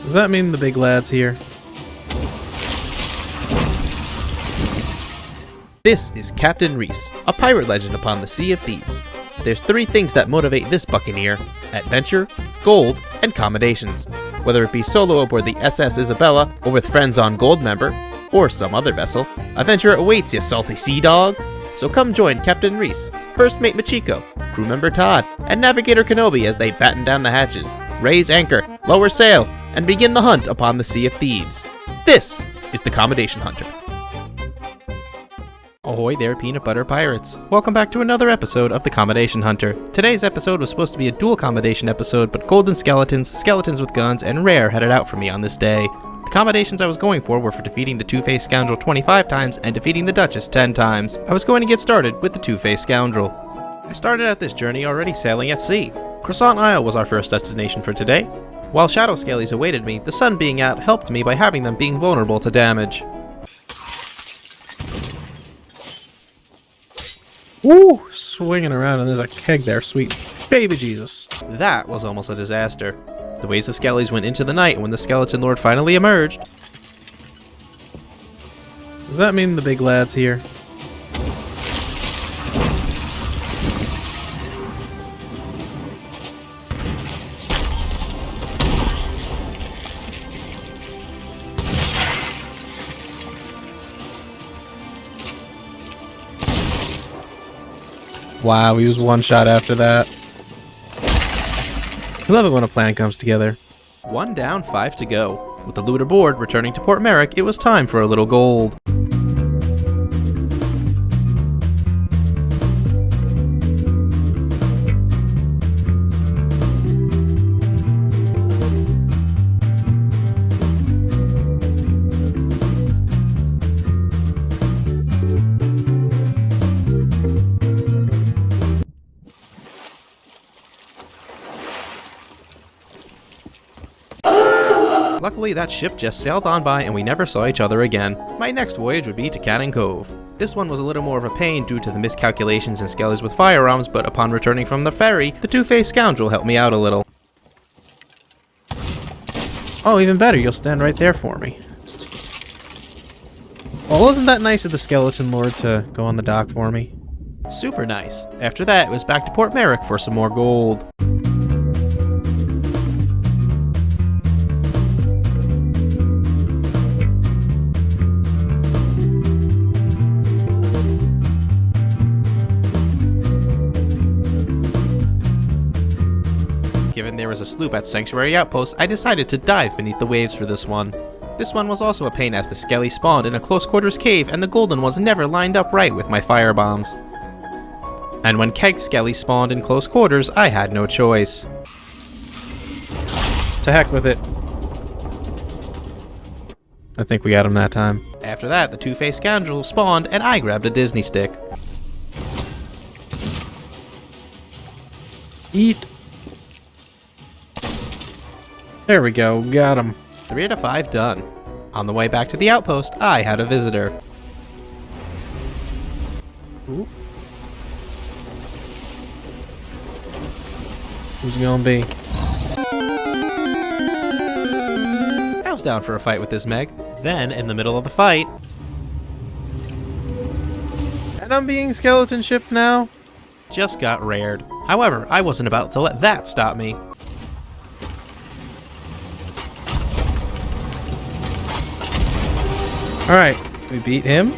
Does that mean the big lad's here? This is Captain Reese, a pirate legend upon the Sea of Thieves. There's 3 things that motivate this buccaneer: adventure, gold, and commendations. Whether it be solo aboard the SS Isabella, or with friends on Goldmember, or some other vessel, adventure awaits you salty sea dogs! So come join Captain Reese, First Mate Machiko, crew member Todd, and Navigator Kenobi as they batten down the hatches, raise anchor, lower sail, and begin the hunt upon the Sea of Thieves. This is the Commendation Hunter. Ahoy there, peanut butter pirates. Welcome back to another episode of the Commendation Hunter. Today's episode was supposed to be a dual commendation episode, but golden skeletons, skeletons with guns, and rare headed out for me on this day. The commendations I was going for were for defeating the Two-Face Scoundrel 25 times and defeating the Duchess 10 times. I was going to get started with the Two-Face Scoundrel. I started out this journey already sailing at sea. Croissant Isle was our first destination for today. While shadow scalies awaited me, the sun being out helped me by having them being vulnerable to damage. Woo! Swinging around and there's a keg there, sweet baby Jesus. That was almost a disaster. The waves of skellies went into the night when the Skeleton Lord finally emerged. Does that mean the big lad's here? Wow, he was one shot after that. I love it when a plan comes together. 1 down, 5 to go. With the loot aboard returning to Port Merrick, it was time for a little gold. Luckily, that ship just sailed on by and we never saw each other again. My next voyage would be to Cannon Cove. This one was a little more of a pain due to the miscalculations and skellies with firearms, but upon returning from the ferry, the Two-Face Scoundrel helped me out a little. Oh, even better, you'll stand right there for me. Well, wasn't that nice of the Skeleton Lord to go on the dock for me? Super nice. After that, it was back to Port Merrick for some more gold. Given there was a sloop at Sanctuary Outpost, I decided to dive beneath the waves for this one. This one was also a pain as the skelly spawned in a close quarters cave and the golden ones never lined up right with my fire bombs. And when keg skelly spawned in close quarters, I had no choice. To heck with it. I think we got him that time. After that, the Two-Face Scoundrel spawned and I grabbed a Disney stick. Eat. There we go, got him. 3 out of 5 done. On the way back to the outpost, I had a visitor. Ooh. Who's it gonna be? I was down for a fight with this Meg. Then, in the middle of the fight... And I'm being skeleton shipped now? Just got rared. However, I wasn't about to let that stop me. Alright, we beat him.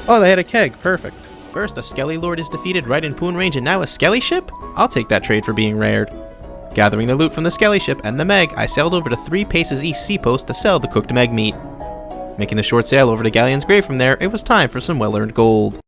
Oh, they had a keg. Perfect. First, a Skelly Lord is defeated right in Poon Range and now a Skelly ship? I'll take that trade for being rared. Gathering the loot from the Skelly ship and the Meg, I sailed over to 3 Paces East Seapost to sell the cooked Meg meat. Making the short sail over to Galleon's Grave from there, it was time for some well-earned gold.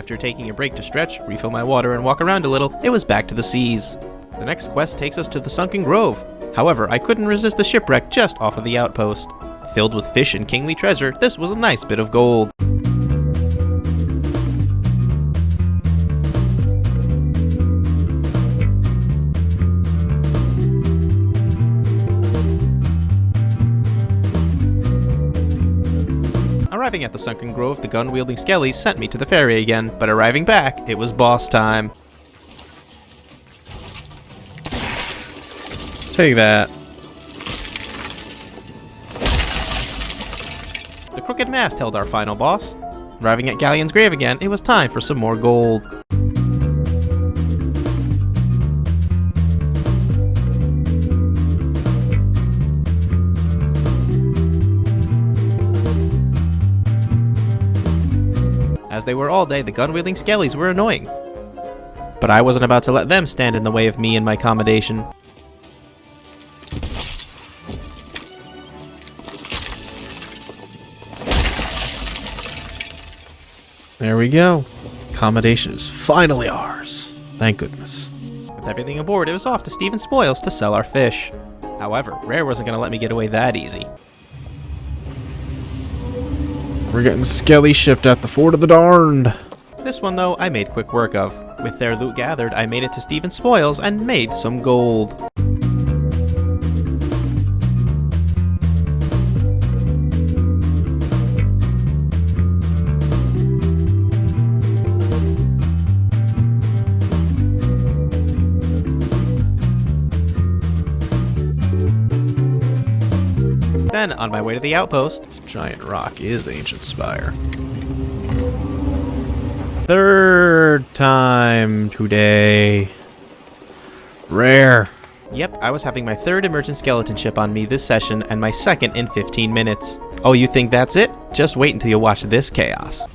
After taking a break to stretch, refill my water, and walk around a little, it was back to the seas. The next quest takes us to the Sunken Grove. However, I couldn't resist the shipwreck just off of the outpost. Filled with fish and kingly treasure, this was a nice bit of gold. Arriving at the Sunken Grove, the gun-wielding skellies sent me to the ferry again, but arriving back, it was boss time. Take that. The crooked mast held our final boss. Arriving at Galleon's grave again, it was time for some more gold. As they were all day, the gun-wielding skellies were annoying. But I wasn't about to let them stand in the way of me and my commendation. There we go. Commendation is finally ours. Thank goodness. With everything aboard, it was off to Stephen Spoils to sell our fish. However, Rare wasn't going to let me get away that easy. We're getting skelly shipped at the Fort of the Darned. This one, though, I made quick work of. With their loot gathered, I made it to Stephen Spoils and made some gold. Then, on my way to the outpost, This giant rock is Ancient Spire. Third time today. Rare. yep, I was having my third emergent skeleton ship on me this session and my second in 15 minutes. Oh, you think that's it? Just wait until you watch this chaos.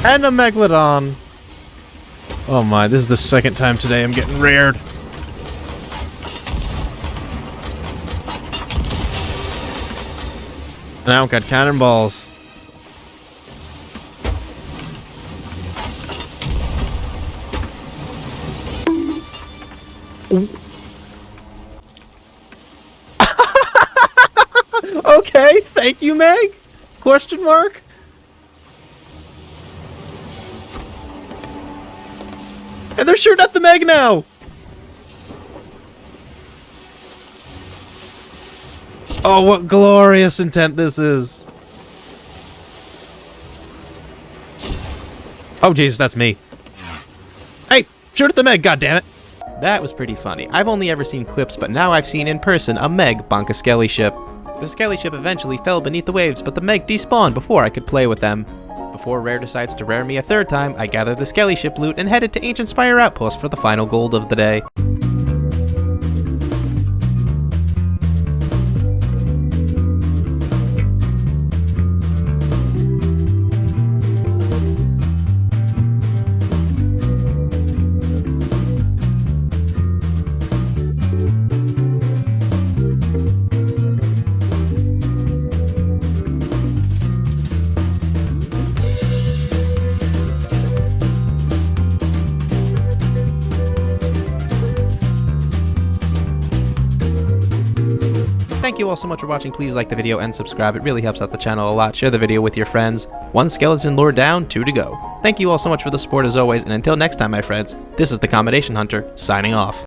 And a Megalodon. Oh my, this is the second time today I'm getting rared. And I don't got cannonballs. Okay, thank you, Meg? Question mark? And they're shooting at the Meg now! Oh, what glorious intent this is. Oh, Jesus, that's me. Hey, shoot at the Meg, goddammit! That was pretty funny. I've only ever seen clips, but now I've seen in person a Meg bonk a Skelly ship. The Skelly ship eventually fell beneath the waves, but the Meg despawned before I could play with them. Before Rare decides to rare me a third time, I gather the Skelly ship loot and headed to Ancient Spire Outpost for the final gold of the day. Thank you all so much for watching. Please like the video and subscribe. It really helps out the channel a lot. Share the video with your friends. 1 skeleton lore down, 2 to go. Thank you all so much for the support as always, and until next time, my friends, this is the Commendation Hunter, signing off.